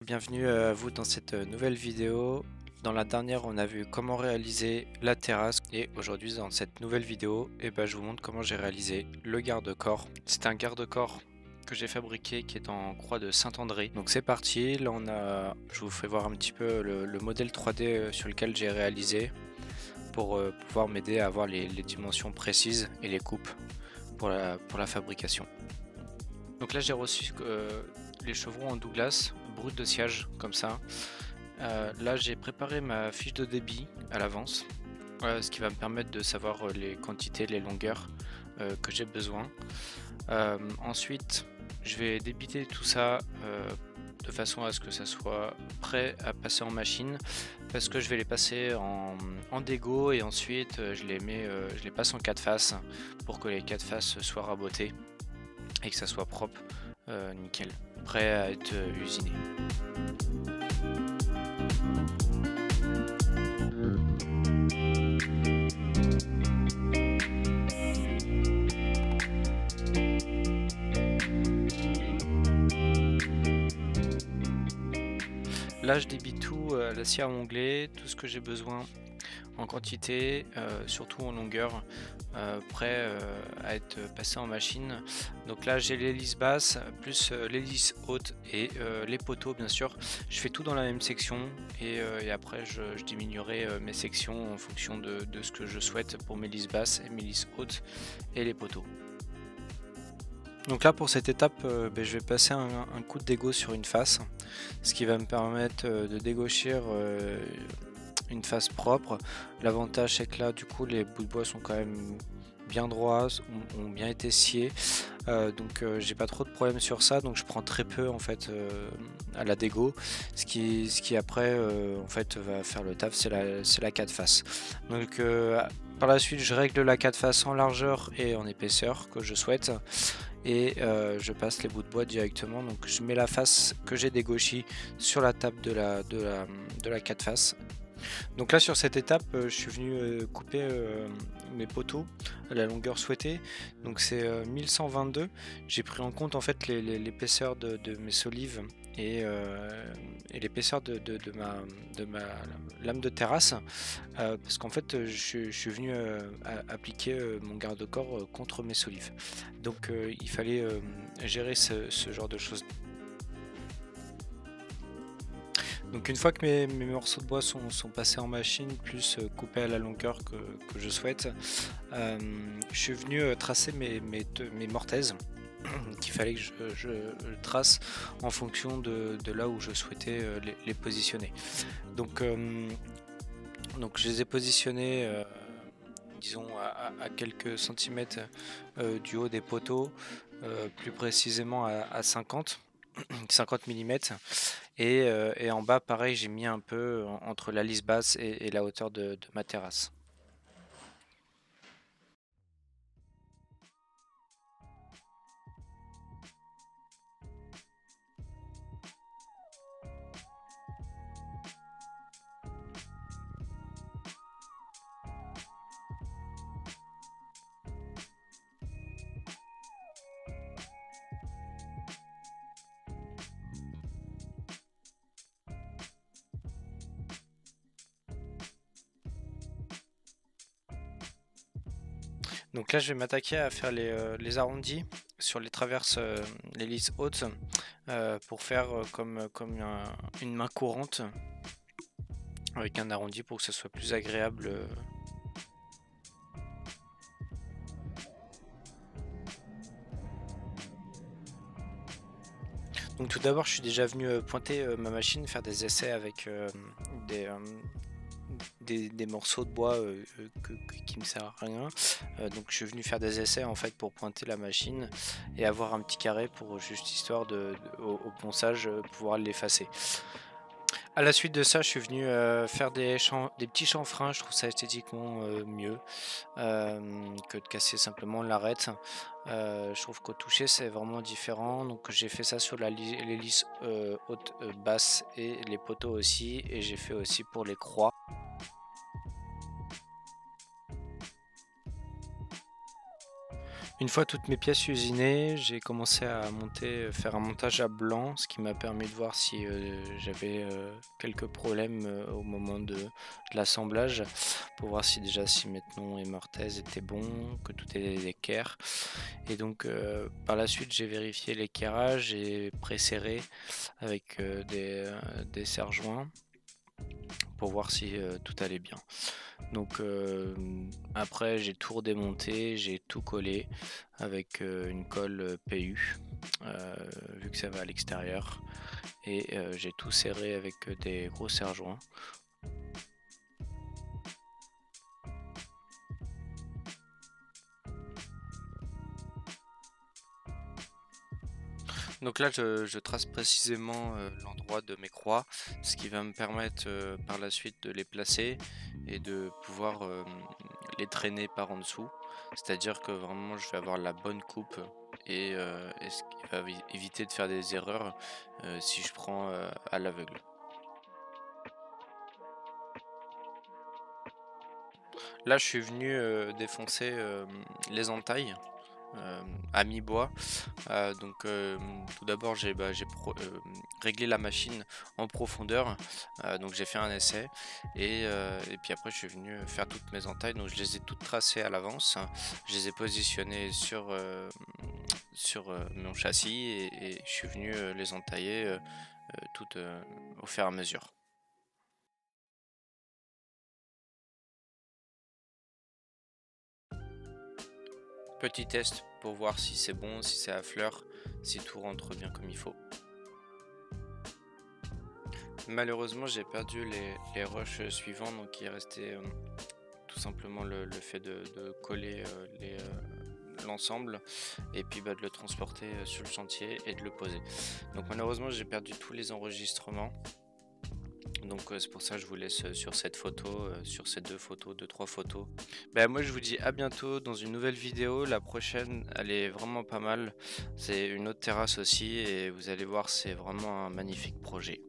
Bienvenue à vous dans cette nouvelle vidéo. Dans la dernière, on a vu comment réaliser la terrasse et aujourd'hui dans cette nouvelle vidéo, je vous montre comment j'ai réalisé le garde-corps. C'est un garde-corps que j'ai fabriqué qui est en croix de Saint-André. Donc c'est parti, là je vous fais voir un petit peu le modèle 3D sur lequel j'ai réalisé pour pouvoir m'aider à avoir les dimensions précises et les coupes pour la fabrication. Donc là j'ai reçu les chevrons en Douglas, brut de sciage comme ça. Là j'ai préparé ma fiche de débit à l'avance, ce qui va me permettre de savoir les quantités, les longueurs que j'ai besoin. Ensuite je vais débiter tout ça de façon à ce que ça soit prêt à passer en machine, parce que je vais les passer en dégo et ensuite je les passe en 4 faces pour que les 4 faces soient rabotées et que ça soit propre, nickel, prêt à être usiné. Là je débite tout à la scie à onglet, tout ce que j'ai besoin en quantité, surtout en longueur, prêt à être passé en machine. Donc là j'ai l'hélice basse plus l'hélice haute et les poteaux bien sûr. Je fais tout dans la même section et après je diminuerai mes sections en fonction de ce que je souhaite pour mes hélices basses et mes hélices hautes et les poteaux. Donc là pour cette étape je vais passer un coup de dégo sur une face, ce qui va me permettre de dégauchir une face propre. L'avantage c'est que là du coup les bouts de bois sont quand même bien droits, ont bien été sciés, donc j'ai pas trop de problèmes sur ça, donc je prends très peu en fait à la dégo, ce qui après en fait va faire le taf, c'est la 4 faces. Donc par la suite je règle la 4 faces en largeur et en épaisseur que je souhaite et je passe les bouts de bois directement. Donc je mets la face que j'ai dégauchie sur la table de la 4 faces. Donc là sur cette étape je suis venu couper mes poteaux à la longueur souhaitée, donc c'est 1122. J'ai pris en compte en fait l'épaisseur de mes solives et l'épaisseur de ma lame de terrasse, parce qu'en fait je suis venu appliquer mon garde-corps contre mes solives, donc il fallait gérer ce genre de choses. Donc une fois que mes morceaux de bois sont passés en machine, plus coupés à la longueur que je souhaite, je suis venu tracer mes mortaises qu'il fallait que je trace en fonction de là où je souhaitais les positionner. Donc je les ai positionnés disons à quelques centimètres du haut des poteaux, plus précisément à 50 mm. Et en bas pareil, j'ai mis un peu entre la lisse basse et la hauteur de ma terrasse. Donc là je vais m'attaquer à faire les arrondis sur les traverses, les lisses hautes, pour faire comme une main courante avec un arrondi pour que ce soit plus agréable. Donc tout d'abord je suis déjà venu pointer ma machine, faire des essais avec des, des morceaux de bois qui me servent à rien. Donc je suis venu faire des essais en fait pour pointer la machine et avoir un petit carré pour juste histoire au ponçage pouvoir l'effacer. À la suite de ça, je suis venu faire des petits chanfreins. Je trouve ça esthétiquement mieux que de casser simplement l'arête. Je trouve qu'au toucher c'est vraiment différent. Donc j'ai fait ça sur les lisses hautes, basses et les poteaux aussi. Et j'ai fait aussi pour les croix. Une fois toutes mes pièces usinées, j'ai commencé à faire un montage à blanc, ce qui m'a permis de voir si j'avais quelques problèmes au moment de l'assemblage, pour voir si mes tenons et mortaises étaient bons, que tout était équerre. Et donc par la suite, j'ai vérifié l'équerrage et pré-serré avec des serre-joints pour voir si tout allait bien. Donc après j'ai tout redémonté, j'ai tout collé avec une colle PU vu que ça va à l'extérieur, et j'ai tout serré avec des gros serre-joints. Donc là, je trace précisément l'endroit de mes croix, ce qui va me permettre par la suite de les placer et de pouvoir les traîner par en dessous. C'est-à-dire que vraiment, je vais avoir la bonne coupe et ce qui va éviter de faire des erreurs si je prends à l'aveugle. Là, je suis venu défoncer les entailles à mi-bois. Tout d'abord j'ai réglé la machine en profondeur, donc j'ai fait un essai et puis après je suis venu faire toutes mes entailles, donc je les ai toutes tracées à l'avance, je les ai positionnées sur mon châssis et je suis venu les entailler toutes au fur et à mesure. Petit test pour voir si c'est bon, si c'est à fleur, si tout rentre bien comme il faut. Malheureusement, j'ai perdu les rushs suivants, donc il restait tout simplement le fait de coller l'ensemble et puis de le transporter sur le chantier et de le poser. Donc malheureusement, j'ai perdu tous les enregistrements. Donc c'est pour ça que je vous laisse sur cette photo, sur ces deux, trois photos. Moi je vous dis à bientôt dans une nouvelle vidéo. La prochaine, elle est vraiment pas mal. C'est une autre terrasse aussi et vous allez voir, c'est vraiment un magnifique projet.